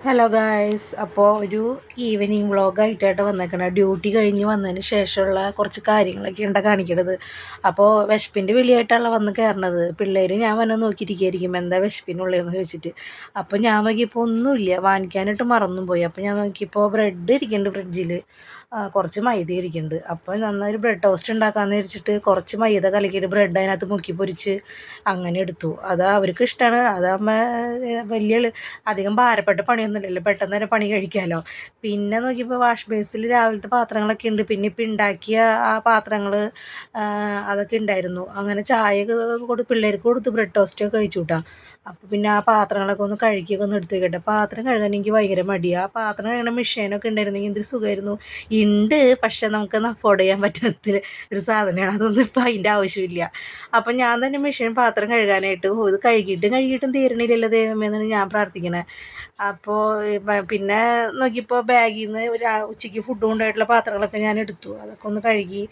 Hello guys, അപ്പോൾ ഒരു evening വ്ളോഗായിട്ടായിട്ട് വന്നേക്കണം. Duty കഴിഞ്ഞ് വന്നതിന് ശേഷമുള്ള കുറച്ച് കാര്യങ്ങളൊക്കെ ഉണ്ട് കാണിക്കണത്. അപ്പോൾ വിശപ്പിൻ്റെ വിളിയായിട്ടാണ് വന്ന് കയറണത്. പിള്ളേർ ഞാൻ വന്ന് നോക്കിയിരിക്കുകയായിരിക്കും എന്താ വിശപ്പിനുള്ളതെന്ന് ചോദിച്ചിട്ട്. അപ്പോൾ ഞാൻ നോക്കിയപ്പോൾ ഒന്നുമില്ല, വാങ്ങിക്കാനായിട്ട് മറന്നും പോയി. അപ്പോൾ ഞാൻ നോക്കിയപ്പോൾ ബ്രെഡ് ഇരിക്കുന്നുണ്ട് ഫ്രിഡ്ജിൽ, കുറച്ച് മൈദ ഇരിക്കുന്നുണ്ട്. അപ്പോൾ നന്നായൊരു ബ്രെഡ് ടോസ്റ്റ് ഉണ്ടാക്കാമെന്ന് വെച്ചിട്ട് കുറച്ച് മൈദ കലക്കിയിട്ട് ബ്രെഡ് അതിനകത്ത് മുക്കി പൊരിച്ച് അങ്ങനെ എടുത്തു. അത് അവർക്ക് ഇഷ്ടമാണ്. അതാകുമ്പോൾ വലിയ അധികം ഭാരപ്പെട്ട പണിയൊന്നുമില്ലല്ലോ, പെട്ടെന്ന് തന്നെ പണി കഴിക്കാമല്ലോ. പിന്നെ നോക്കിയപ്പോൾ വാഷ് ബേസിൽ രാവിലത്തെ പാത്രങ്ങളൊക്കെ ഉണ്ട്. പിന്നെ ഇപ്പം ഉണ്ടാക്കിയ ആ പാത്രങ്ങൾ അതൊക്കെ ഉണ്ടായിരുന്നു. അങ്ങനെ ചായ പിള്ളേർക്ക് കൊടുത്ത് ബ്രെഡ് ടോസ്റ്റൊക്കെ കഴിച്ചു കൂട്ടാം. അപ്പോൾ പിന്നെ ആ പാത്രങ്ങളൊക്കെ ഒന്ന് കഴുകിയൊക്കെ ഒന്ന് എടുത്ത് വെക്കട്ടെ. പാത്രം കഴുകാൻ എനിക്ക് ഭയങ്കര മടിയാണ്. ആ പാത്രം കഴുകണ മെഷീനൊക്കെ ഉണ്ടായിരുന്നെങ്കിൽ എന്തൊരു സുഖമായിരുന്നു. ഉണ്ട്, പക്ഷേ നമുക്കൊന്ന് അഫോർഡ് ചെയ്യാൻ പറ്റാത്ത ഒരു സാധനമാണ്. അതൊന്നും ഇപ്പോൾ അതിൻ്റെ ആവശ്യമില്ല. അപ്പം ഞാൻ തന്നെ മെഷീൻ പാത്രം കഴുകാനായിട്ട് ഇത് കഴുകിയിട്ടും തീരണില്ലല്ലോ ദൈവമേ എന്നാണ് ഞാൻ പ്രാർത്ഥിക്കണേ. അപ്പോൾ പിന്നെ നോക്കിയപ്പോൾ ബാഗിൽ നിന്ന് ഒരു ഉച്ചയ്ക്ക് ഫുഡ് കൊണ്ടായിട്ടുള്ള പാത്രങ്ങളൊക്കെ ഞാൻ എടുത്തു. അതൊക്കെ ഒന്ന് കഴുകി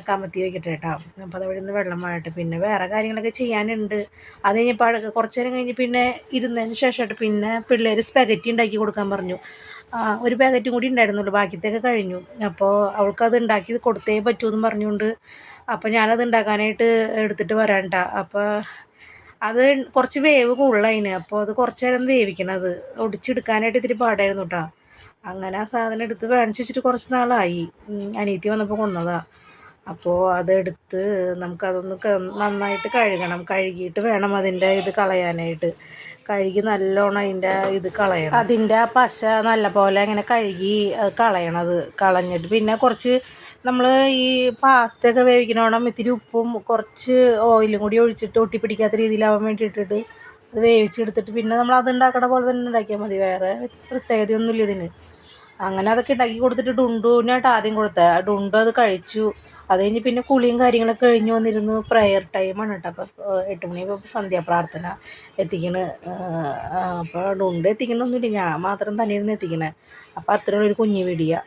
കമത്തി വയ്ക്കട്ടെ കേട്ടോ. അപ്പോൾ അതവിടെ നിന്ന് വെള്ളം വാഴട്ടെ. പിന്നെ വേറെ കാര്യങ്ങളൊക്കെ ചെയ്യാനുണ്ട്. അത് കഴിഞ്ഞപ്പോൾ കുറച്ച് നേരം കഴിഞ്ഞ് പിന്നെ ഇരുന്നതിന് ശേഷമായിട്ട് പിന്നെ പിള്ളേർ സ്പെഗറ്റി ഉണ്ടാക്കി കൊടുക്കാൻ പറഞ്ഞു. ഒരു പാക്കറ്റും കൂടി ഉണ്ടായിരുന്നുള്ളൂ, ബാക്കിയത്തെയൊക്കെ കഴിഞ്ഞു. അപ്പോൾ അവൾക്കത് ഉണ്ടാക്കി കൊടുത്തേ പറ്റുമെന്ന് പറഞ്ഞുകൊണ്ട് അപ്പോൾ ഞാനത് ഉണ്ടാക്കാനായിട്ട് എടുത്തിട്ട് വരാൻ കേട്ടോ. അപ്പോൾ അത് കുറച്ച് വേവ് കൂടുതലതിന്. അപ്പോൾ അത് കുറച്ച് നേരം വേവിക്കണം. അത് ഒടിച്ചെടുക്കാനായിട്ട് ഇത്തിരി പാടായിരുന്നു കേട്ടോ. അങ്ങനെ ആ സാധനം എടുത്ത് വാങ്ങിച്ച് വെച്ചിട്ട് കുറച്ച് നാളായി. അനിയത്തി വന്നപ്പോൾ കൊന്നതാണ്. അപ്പോൾ അതെടുത്ത് നമുക്കതൊന്ന് നന്നായിട്ട് കഴുകണം. കഴുകിയിട്ട് വേണം അതിൻ്റെ ഇത് കളയാനായിട്ട്. കഴുകി നല്ലോണം അതിൻ്റെ ഇത് കളയണം. അതിൻ്റെ ആ പശ നല്ല പോലെ ഇങ്ങനെ കഴുകി കളയണത്. കളഞ്ഞിട്ട് പിന്നെ കുറച്ച് നമ്മൾ ഈ പാസ്തയൊക്കെ വേവിക്കണോണം ഇത്തിരി ഉപ്പും കുറച്ച് ഓയിലും കൂടി ഒഴിച്ചിട്ട് ഒട്ടിപ്പിടിക്കാത്ത രീതിയിലാവാൻ വേണ്ടിയിട്ടിട്ട് അത് വേവിച്ചെടുത്തിട്ട് പിന്നെ നമ്മൾ അത് ഉണ്ടാക്കണ പോലെ തന്നെ ഉണ്ടാക്കിയാൽ മതി. വേറെ പ്രത്യേകതയൊന്നുമില്ല ഇതിന്. അങ്ങനെ അതൊക്കെ ഉണ്ടാക്കി കൊടുത്തിട്ട് ഡുണ്ടുവിനായിട്ട് ആദ്യം കൊടുത്തത്. ഡുണ്ടു അത് കഴിച്ചു. അത് കഴിഞ്ഞ് പിന്നെ കുളിയും കാര്യങ്ങളൊക്കെ കഴിഞ്ഞ് വന്നിരുന്നു. പ്രയർ ടൈമാണ് കേട്ടോ. അപ്പോൾ 8 മണിയാകുമ്പോൾ സന്ധ്യാപ്രാർത്ഥന എത്തിക്കണ്. അപ്പോൾ ഡുണ്ടു എത്തിക്കണമൊന്നുമില്ല, ഞാൻ മാത്രം തന്നെ ഇരുന്ന് എത്തിക്കണേ. അപ്പോൾ അത്രയുള്ളൊരു കുഞ്ഞു വീഡിയോ.